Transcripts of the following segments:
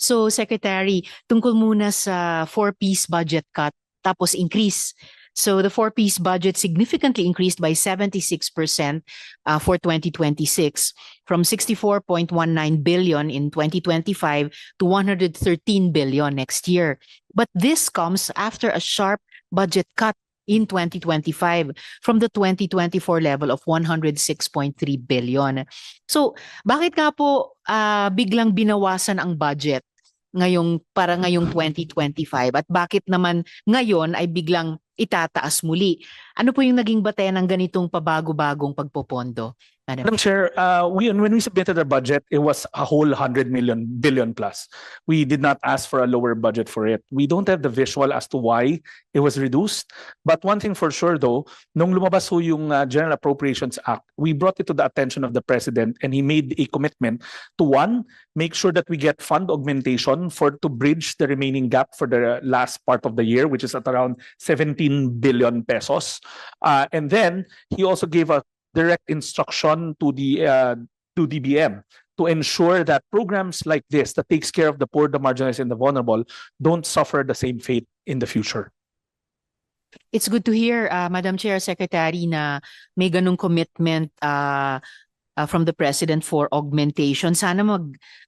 So, Secretary, tungkol muna sa four-piece budget cut, tapos increase. So, the four-piece budget significantly increased by 76% for 2026, from 64.19 billion in 2025 to 113 billion next year. But this comes after a sharp budget cut in 2025 from the 2024 level of 106.3 billion. So, bakit nga po biglang binawasan ang budget para ngayong 2025, at bakit naman ngayon ay biglang itataas muli? Ano po yung naging batayan ng ganitong pabago-bagong pagpopondo? Madam Chair, when we submitted our budget, it was a whole 100 billion plus. We did not ask for a lower budget for it. We don't have the visual as to why it was reduced. But one thing for sure though, nung lumabas ho yung General Appropriations Act, we brought it to the attention of the President, and he made a commitment to, one, make sure that we get fund augmentation to bridge the remaining gap for the last part of the year, which is at around 17 billion pesos. And then he also gave a direct instruction to the DBM to ensure that programs like this that takes care of the poor, the marginalized, and the vulnerable don't suffer the same fate in the future. It's good to hear, Madam Chair, Secretary, na may ganung commitment from the President for augmentation. Sana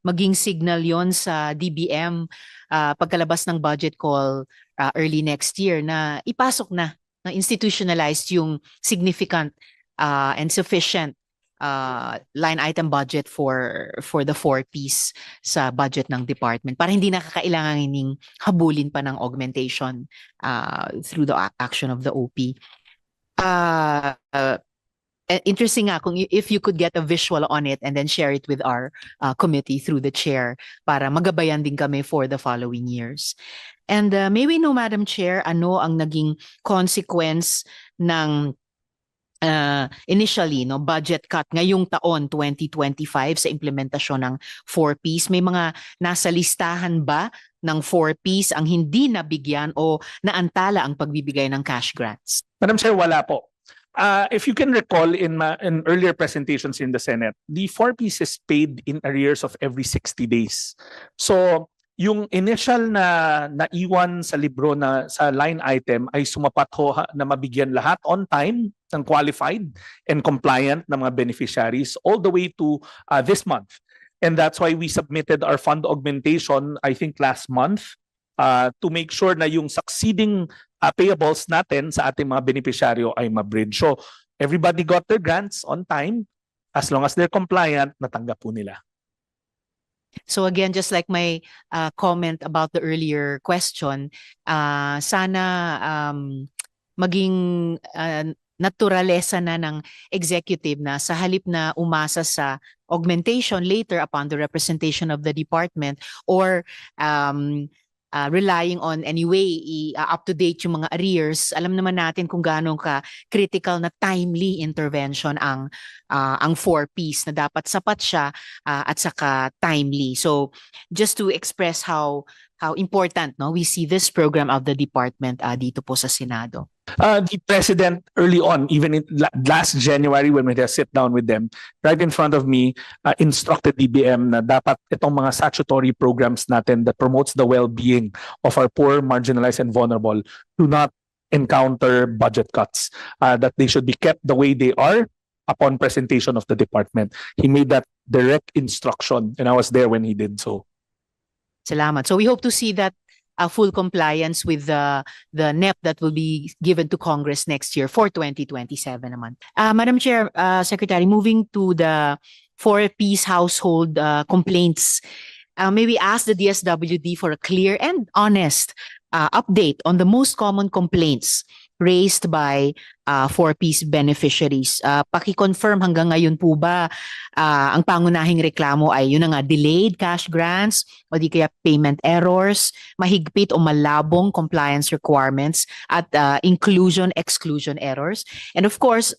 maging signal yon sa DBM pagkalabas ng budget call early next year, na ipasok na institutionalized yung significant and sufficient line item budget for the four-piece sa budget ng department, para hindi nakakailanganing habulin pa ng augmentation through the action of the OP. Interesting nga kung if you could get a visual on it and then share it with our committee through the chair, para magabayan din kami for the following years. And may we know, Madam Chair, ano ang naging consequence ng initially budget cut ngayong taon 2025 sa implementasyon ng four-piece? May mga nasa listahan ba ng four-piece ang hindi nabigyan o naantala ang pagbibigay ng cash grants? Madam Chair, wala po. If you can recall in earlier presentations in the Senate, the four-piece is paid in arrears of every 60 days. So yung initial na naiwan sa libro na sa line item ay sumapat ho na mabigyan lahat on time ng qualified and compliant na mga beneficiaries all the way to this month. And that's why we submitted our fund augmentation, I think last month, to make sure na yung succeeding payables natin sa ating mga beneficiaryo ay mabridge. So everybody got their grants on time. As long as they're compliant, natanggap po nila. So again, just like my comment about the earlier question, sana maging naturalesa na ng executive na sa halip na umasa sa augmentation later upon the representation of the department, or relying on anyway up-to-date yung mga arrears. Alam naman natin kung gaano ka critical na timely intervention ang four-piece, na dapat sapat siya at saka timely. So just to express how important we see this program of the department dito po sa Senado. The President early on, even in last January when we had a sit down with them, right in front of me, instructed DBM na dapat itong mga statutory programs natin that promotes the well-being of our poor, marginalized, and vulnerable do not encounter budget cuts, that they should be kept the way they are upon presentation of the department. He made that direct instruction, and I was there when he did so. Salamat. So we hope to see that full compliance with the NEP that will be given to Congress next year for 2027 naman. Madam Chair, Secretary, moving to the four-piece household complaints, may we ask the DSWD for a clear and honest update on the most common complaints raised by four-piece beneficiaries. Paki-confirm hanggang ngayon po ba ang pangunahing reklamo ay yun nga, delayed cash grants o di kaya payment errors, mahigpit o malabong compliance requirements, at inclusion-exclusion errors? And of course,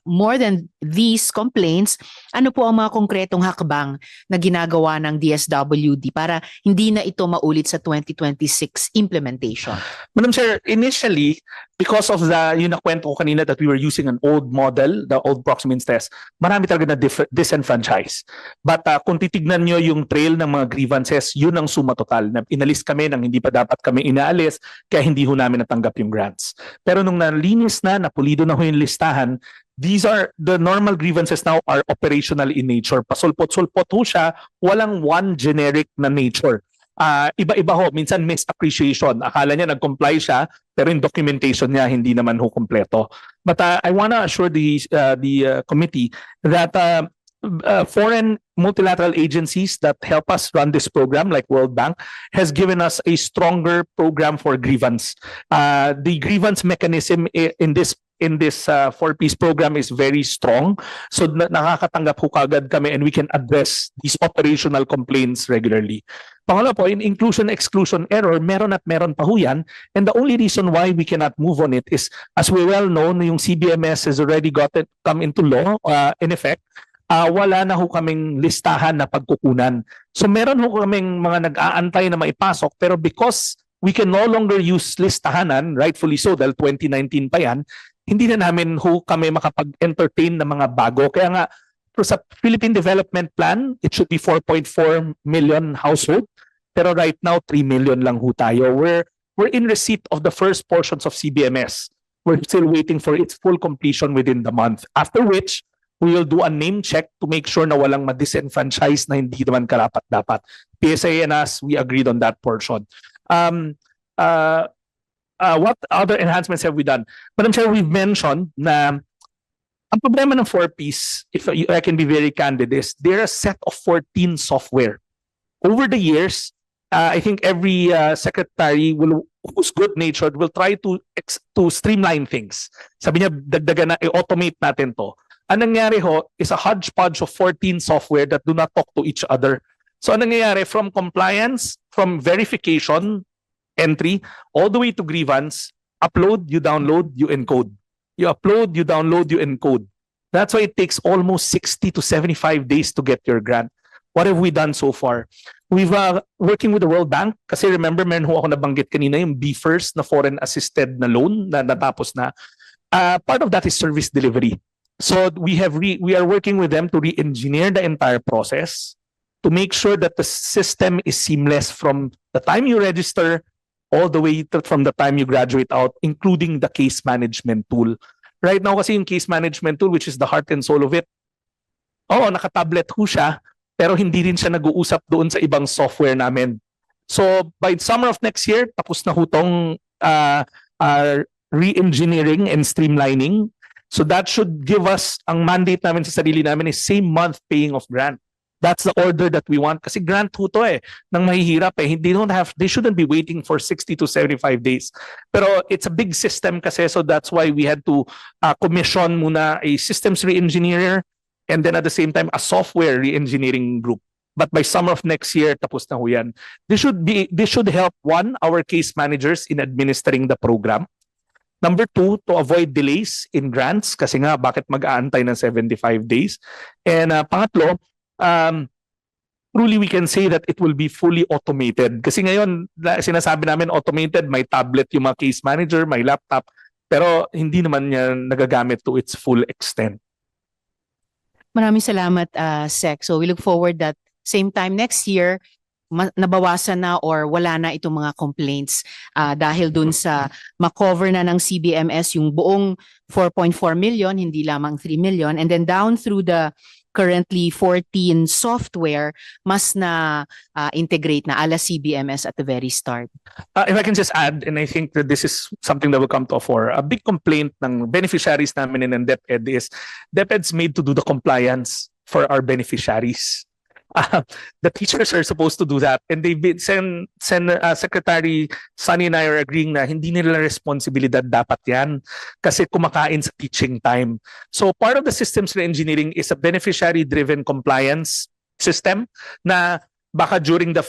more than these complaints, ano po ang mga konkretong hakbang na ginagawa ng DSWD para hindi na ito maulit sa 2026 implementation? Madam Chair, initially, because of yung nakwento ko kanina kanina that we were using an old model, the old proxy means test, marami talaga na disenfranchise. But kung titignan nyo yung trail ng mga grievances, yun ang suma total. Na inalis kami nang hindi pa dapat kami inaalis, kaya hindi ho namin natanggap yung grants. Pero nung nalinis na, napulido na ho yung listahan, these are the normal grievances now are operational in nature. Pasulpot-sulpot ho siya, walang one generic na nature. Iba-iba ho, minsan misappreciation. Akala niya nag-comply siya, pero yung documentation niya hindi naman ho kompleto. But I want to assure the committee that foreign multilateral agencies that help us run this program, like World Bank, has given us a stronger program for grievance. The grievance mechanism in this four-piece program is very strong. So nakakatanggap ho kagad kami and we can address these operational complaints regularly. Pangalawa po, in inclusion-exclusion error, meron at meron pa ho yan. And the only reason why we cannot move on it is, as we well know, yung CBMS has already come into law, in effect, wala na ho kaming listahan na pagkukunan. So meron ho kaming mga nag-aantay na maipasok, pero because we can no longer use listahanan, rightfully so, dahil 2019 pa yan, hindi na namin ho kami makapag-entertain ng mga bago. Kaya nga, sa Philippine Development Plan, it should be 4.4 million household. Pero right now, 3 million lang ho tayo. We're in receipt of the first portions of CBMS. We're still waiting for its full completion within the month. After which, we will do a name check to make sure na walang ma-disenfranchise na hindi naman karapat-dapat. PSA and us, we agreed on that portion. What other enhancements have we done? Madam Chair, we've mentioned na ang problema ng 4-piece, if I can be very candid, is they're a set of 14 software. Over the years, I think every secretary who's good-natured will try to streamline things. Sabi niya, dagdagan na, i-automate natin to. Ang nangyari ho is a hodgepodge of 14 software that do not talk to each other. So ang nangyayari, from compliance, from verification, entry, all the way to grievance, upload, you download, you encode. You upload, you download, you encode. That's why it takes almost 60 to 75 days to get your grant. What have we done so far? We've working with the World Bank, kasi remember, meron ho ako nabanggit kanina, yung B-First na foreign assisted na loan na natapos na. Part of that is service delivery. So we are working with them to re-engineer the entire process to make sure that the system is seamless from the time you register all the way from the time you graduate out, including the case management tool. Right now kasi yung case management tool, which is the heart and soul of it, naka-tablet ho siya, pero hindi rin siya nag-uusap doon sa ibang software namin. So by summer of next year, tapos na ho tong re-engineering and streamlining. So that should give us, ang mandate namin sa sarili namin is same month paying of grant. That's the order that we want. Kasi grant ho to nang mahihirap they shouldn't be waiting for 60 to 75 days. Pero it's a big system kasi, so that's why we had to commission muna a systems re-engineer and then at the same time a software re-engineering group. But by summer of next year, tapos na ho yan. This should help, one, our case managers in administering the program. Number two, to avoid delays in grants kasi nga bakit mag-aantay ng 75 days. And pangatlo, truly we can say that it will be fully automated. Kasi ngayon, sinasabi namin automated, may tablet yung mga case manager, may laptop, pero hindi naman niya nagagamit to its full extent. Maraming salamat, Sec. So we look forward that same time next year, nabawasan na or wala na itong mga complaints dahil dun sa makover na ng CBMS yung buong 4.4 million, hindi lamang 3 million. And then down through the currently 14 software, mas na integrate na ala CBMS at the very start. If I can just add, and I think that this is something that will come to a fore, a big complaint ng beneficiaries namin in DepEd is DepEd's made to do the compliance for our beneficiaries. The teachers are supposed to do that, and they've been Secretary Sunny and I are agreeing na hindi nila responsibilidad dapat yan kasi kumakain sa teaching time. So part of the systems re-engineering is a beneficiary-driven compliance system na baka during the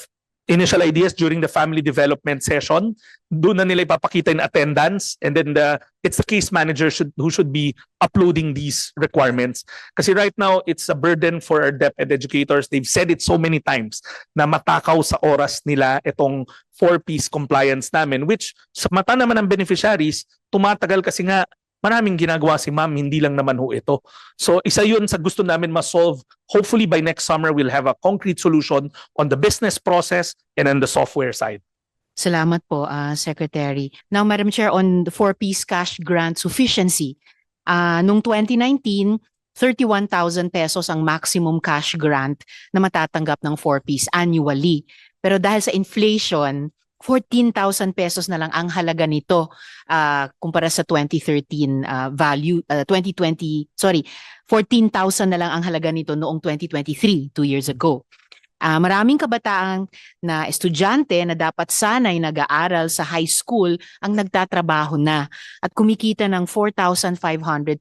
initial ideas during the family development session, doon na nila ipapakita in attendance, and then it's the case manager who should be uploading these requirements. Kasi right now, it's a burden for our DepEd educators. They've said it so many times na matakaw sa oras nila itong 4-piece compliance namin, which sa mata naman ng beneficiaries, tumatagal kasi nga maraming ginagawa si ma'am, hindi lang naman ho ito. So isa yun sa gusto namin ma-solve. Hopefully by next summer, we'll have a concrete solution on the business process and on the software side. Salamat po, Secretary. Now, Madam Chair, on the 4-piece cash grant sufficiency, nung 2019, 31,000 pesos ang maximum cash grant na matatanggap ng 4-piece annually. Pero dahil sa inflation, 14,000 pesos na lang ang halaga nito kumpara sa 2013 value, 14,000 na lang ang halaga nito noong 2023, 2 years ago. Maraming kabataan na estudyante na dapat sanay nag-aaral sa high school ang nagtatrabaho na at kumikita ng 4,500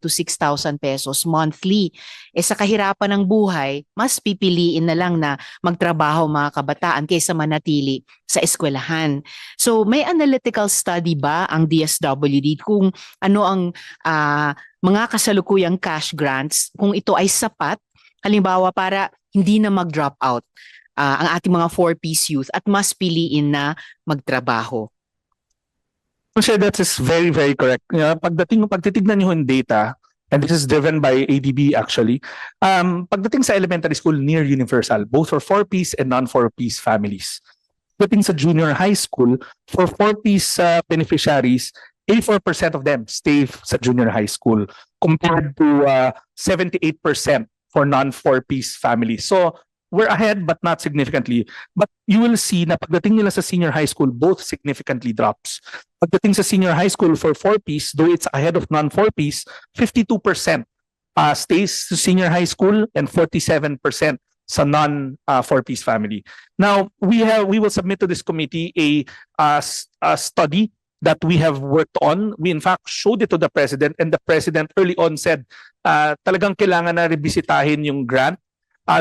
to 6,000 pesos monthly. Sa kahirapan ng buhay, mas pipiliin na lang na magtrabaho mga kabataan kaysa manatili sa eskwelahan. So may analytical study ba ang DSWD kung ano ang mga kasalukuyang cash grants, kung ito ay sapat, halimbawa para hindi na mag-drop out ang ating mga 4-piece youth at mas piliin na magtrabaho? Sir, that is very, very correct. Pagtitignan niyo yung data, and this is driven by ADB actually, pagdating sa elementary school, near universal, both for 4-piece and non-4-piece families. Pagdating sa junior high school, for 4-piece beneficiaries, 84% of them stay sa junior high school compared to 78% for non-4-piece families. So we're ahead but not significantly. But you will see na pagdating nila sa senior high school, both significantly drops. Pagdating sa senior high school for 4-piece, though it's ahead of non-4-piece, 52% stays to senior high school and 47% sa non-4-piece family. Now, we will submit to this committee a study that we have worked on. We in fact showed it to the President, and the President early on said talagang kailangan na revisitahin yung grant.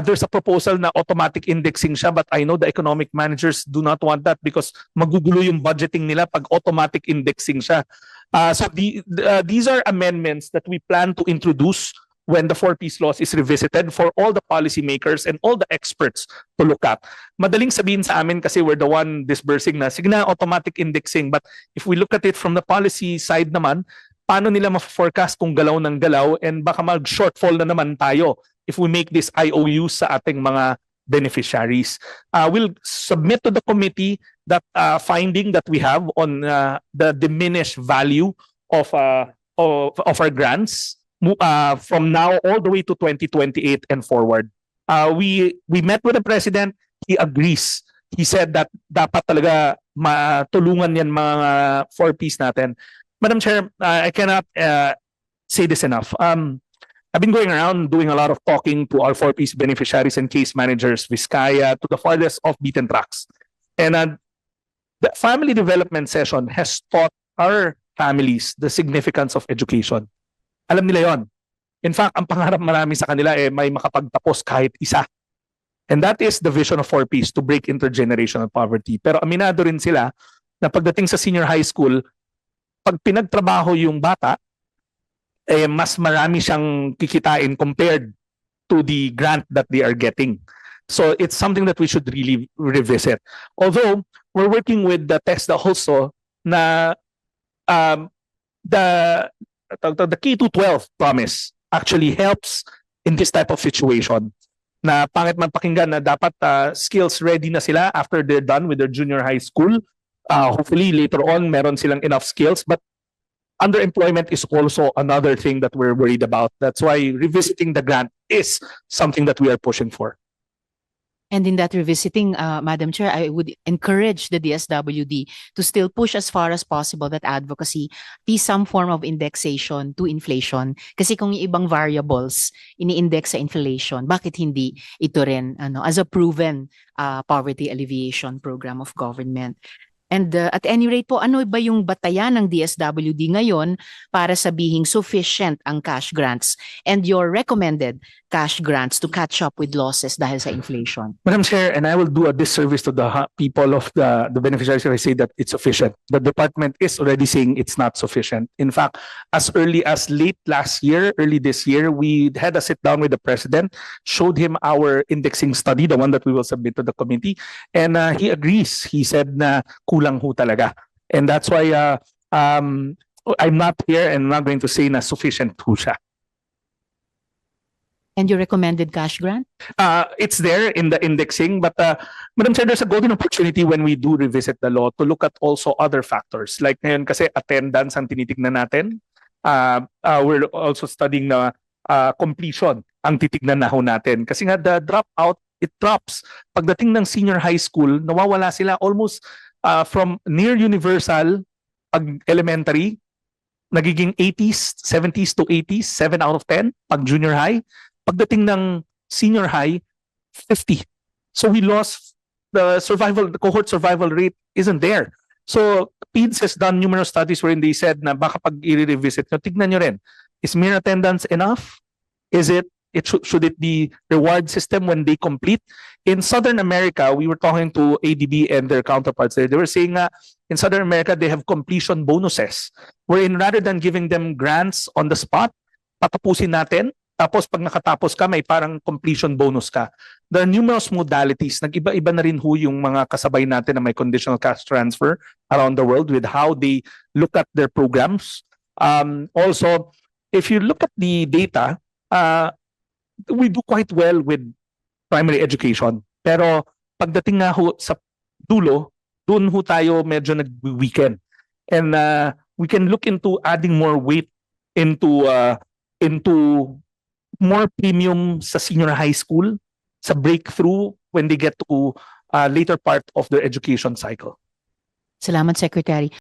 There's a proposal na automatic indexing siya, but I know the economic managers do not want that because magugulo yung budgeting nila pag automatic indexing siya. So these are amendments that we plan to introduce when the 4-piece laws is revisited for all the policymakers and all the experts to look at. Madaling sabihin sa amin kasi we're the one disbursing na, sige na, automatic indexing. But if we look at it from the policy side naman, paano nila ma-forecast kung galaw ng galaw, and baka mag-shortfall na naman tayo if we make this IOU sa ating mga beneficiaries. We'll submit to the committee that finding that we have on the diminished value of our grants from now all the way to 2028 and forward. We met with the President. He agrees. He said that dapat talaga matulungan yan mga 4-piece natin. Madam Chair, I cannot say this enough. I've been going around doing a lot of talking to our 4-piece beneficiaries and case managers, Vizcaya, to the farthest off beaten tracks. And the family development session has taught our families the significance of education. Alam nila yon. In fact, ang pangarap marami sa kanila may makapagtapos kahit isa. And that is the vision of 4-piece, to break intergenerational poverty. Pero aminado rin sila na pagdating sa senior high school, pag pinagtrabaho yung bata, mas marami siyang kikitain compared to the grant that they are getting. So it's something that we should really revisit. Although we're working with the TESDA also na the K-12 promise actually helps in this type of situation. Na pangit man pakinggan na dapat skills ready na sila after they're done with their junior high school. Hopefully later on meron silang enough skills, but underemployment is also another thing that we're worried about. That's why revisiting the grant is something that we are pushing for. And in that revisiting, Madam Chair, I would encourage the DSWD to still push as far as possible that advocacy be some form of indexation to inflation. Kasi kung yung ibang variables ini-index sa inflation, bakit hindi ito rin as a proven poverty alleviation program of government? And at any rate po, ano ba yung batayan ng DSWD ngayon para sabihing sufficient ang cash grants and your recommended cash grants to catch up with losses dahil sa inflation? Madam Chair, and I will do a disservice to the people of the beneficiaries if I say that it's sufficient. The department is already saying it's not sufficient. In fact, as early as late last year, early this year, we had a sit down with the President, showed him our indexing study, the one that we will submit to the committee, and he agrees. He said na kulang ho talaga. And that's why I'm not here and I'm not going to say na sufficient po siya. And your recommended cash grant? It's there in the indexing, but Madam Chair, there's a golden opportunity when we do revisit the law to look at also other factors. Like ngayon kasi attendance ang tinitignan natin. We're also studying na completion ang titignan na ho natin. Kasi nga the dropout, it drops. Pagdating ng senior high school, nawawala sila almost from near universal pag elementary, nagiging 80s, 70s to 80s, 7 out of 10 pag junior high. Pagdating ng senior high, 50. So we lost the cohort survival rate isn't there. So PEDS has done numerous studies wherein they said na baka pag i-revisit nyo, tignan nyo rin. Is mere attendance enough? Should it be reward system when they complete? In Southern America, we were talking to ADB and their counterparts there. They were saying in Southern America, they have completion bonuses. Wherein rather than giving them grants on the spot, patapusin natin. Tapos pag nakatapos ka, may parang completion bonus ka. There are numerous modalities. Nag-iba-iba na rin ho yung mga kasabay natin na may conditional cash transfer around the world with how they look at their programs. Also, if you look at the data, we do quite well with primary education. Pero pagdating nga ho sa dulo, doon ho tayo medyo nag-weekend. And we can look into adding more weight into more premium sa senior high school, sa breakthrough when they get to later part of their education cycle. Salamat, Secretary.